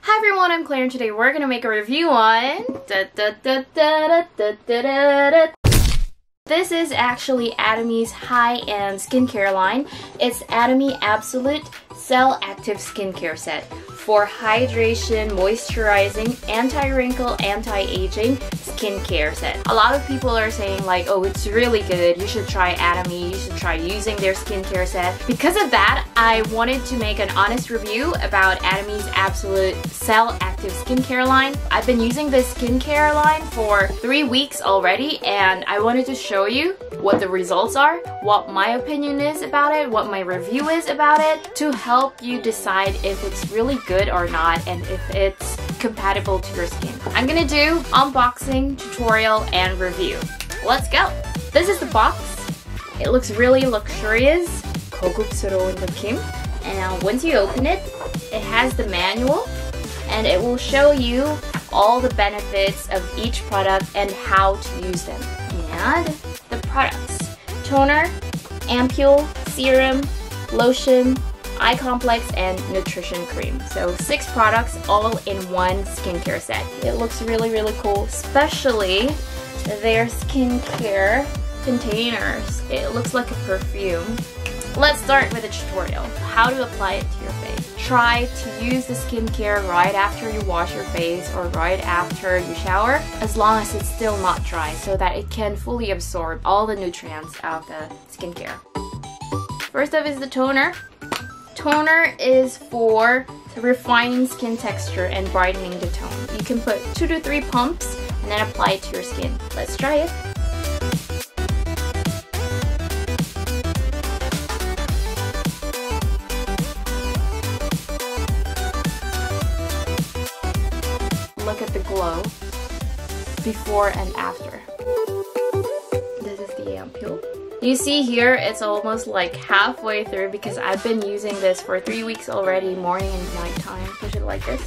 Hi everyone, I'm Claire and today we're gonna make a review on This is actually Atomy's high-end skincare line. It's Atomy Absolute CellActive Skincare Set for hydration, moisturizing, anti-wrinkle, anti-aging skincare set. A lot of people are saying like, oh, it's really good, you should try Atomy, you should try using their skincare set. Because of that, I wanted to make an honest review about Atomy's Absolute CellActive Skincare line. I've been using this skincare line for 3 weeks already and I wanted to show you what the results are, what my opinion is about it, what my review is about it, to help you decide if it's really good or not and if it's compatible to your skin. I'm gonna do unboxing, tutorial, and review. Let's go! This is the box. It looks really luxurious, 고급스러운 느낌. And once you open it, it has the manual and it will show you all the benefits of each product and how to use them. And the products: toner, ampule, serum, lotion, eye complex, and nutrition cream. So 6 products all in one skincare set. It looks really, really cool, especially their skincare containers. It looks like a perfume. Let's start with a tutorial. How to apply it to your face. Try to use the skincare right after you wash your face or right after you shower, as long as it's still not dry, so that it can fully absorb all the nutrients out of the skincare. First up is the toner. Toner is for refining skin texture and brightening the tone. You can put 2 to 3 pumps and then apply it to your skin. Let's try it. Look at the glow before and after. This is the ampule. You see here, it's almost like halfway through because I've been using this for 3 weeks already, morning and night time. Push it like this.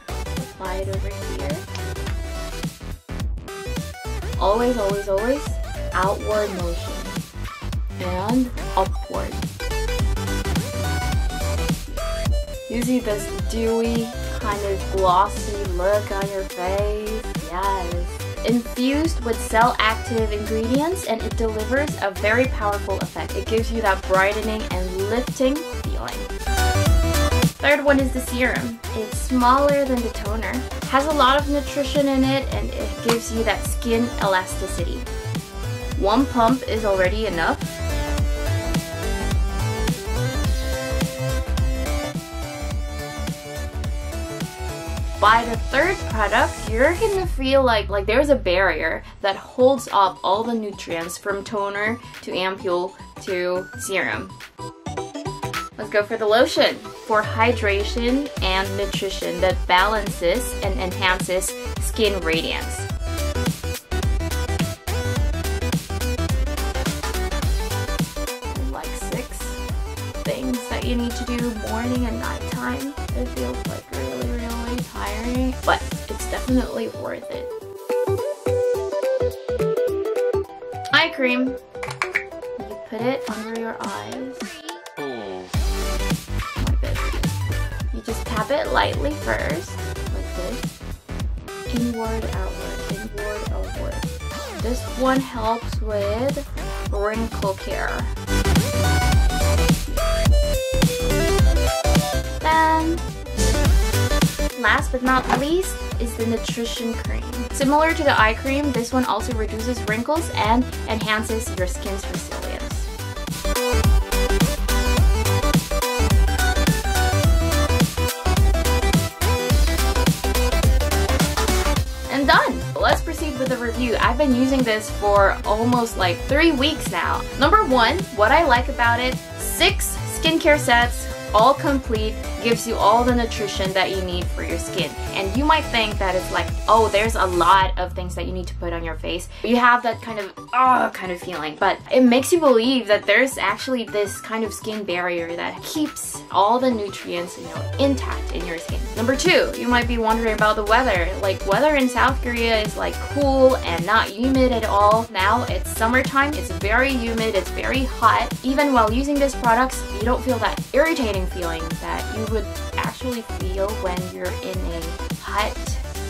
Apply it over here. Always, always, always outward motion and upward. You see this dewy, kind of glossy look on your face? Yes. Infused with CellActive ingredients, and it delivers a very powerful effect. It gives you that brightening and lifting feeling. Third one is the serum. It's smaller than the toner, has a lot of nutrition in it, and it gives you that skin elasticity. 1 pump is already enough. By the third product, you're gonna feel like there's a barrier that holds up all the nutrients from toner to ampule to serum. Let's go for the lotion. For hydration and nutrition that balances and enhances skin radiance. There's like 6 things that you need to do morning and nighttime. It feels like really, really tiring, but it's definitely worth it. Eye cream. You put it under your eyes. Like this. You just tap it lightly first, like this. Inward, outward, inward, outward. This one helps with wrinkle care. Then, last but not least is the nutrition cream. Similar to the eye cream, this one also reduces wrinkles and enhances your skin's resilience. And done! Let's proceed with the review. I've been using this for almost like 3 weeks now. Number 1, what I like about it, 6 skincare sets, all complete, gives you all the nutrition that you need for your skin. And you might think that it's like, oh, there's a lot of things that you need to put on your face. You have that kind of feeling, but it makes you believe that there's actually this kind of skin barrier that keeps all the nutrients, intact in your skin. Number 2, you might be wondering about the weather. Like, weather in South Korea is like cool and not humid at all. Now it's summertime, it's very humid, it's very hot. Even while using these products, you don't feel that irritating feeling that you would actually actually feel when you're in a hot,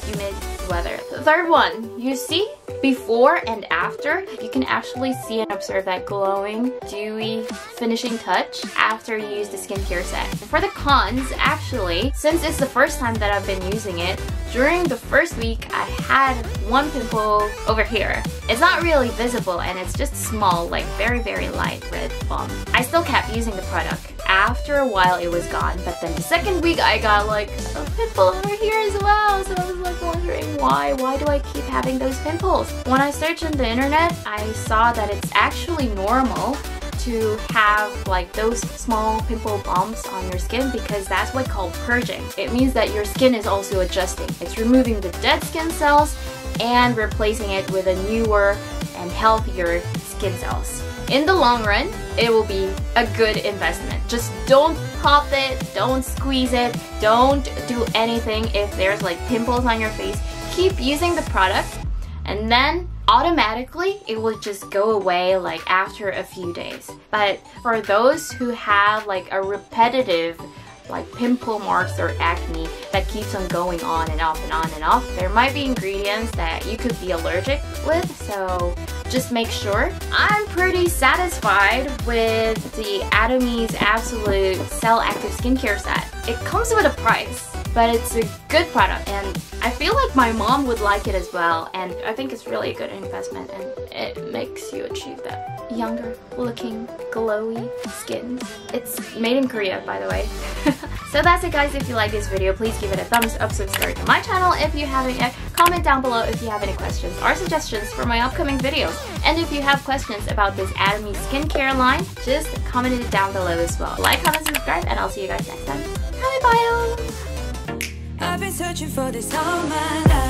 humid weather. The third one, you see? Before and after, you can actually see and observe that glowing, dewy finishing touch after you use the skincare set. For the cons, actually, since it's the first time that I've been using it, during the first week, I had one pimple over here. It's not really visible and it's just small, like very, very light red bump. I still kept using the product. After a while, it was gone, but then the second week, I got like a pimple over here as well. So I was like wondering why do I keep having those pimples? When I searched on the internet, I saw that it's actually normal to have like those small pimple bumps on your skin because that's what called purging. It means that your skin is also adjusting. It's removing the dead skin cells and replacing it with a newer and healthier skin cells. In the long run, it will be a good investment. Just don't pop it, don't squeeze it, don't do anything if there's like pimples on your face. Keep using the product and then automatically it will just go away like after a few days. But for those who have like a repetitive like pimple marks or acne that keeps on going on and off and on and off, there might be ingredients that you could be allergic with, so just make sure. I'm pretty satisfied with the Atomy's Absolute CellActive Skincare set. It comes with a price, but it's a good product and I feel like my mom would like it as well, and I think it's really a good investment and it makes you achieve that younger looking glowy skin. It's made in Korea, by the way. So that's it guys. If you like this video, please give it a thumbs up, subscribe to my channel if you haven't yet, comment down below if you have any questions or suggestions for my upcoming videos, and if you have questions about this Atomy skincare line, just comment it down below as well. Like, comment, subscribe, and I'll see you guys next time. Bye bye! I've been searching for this all my life.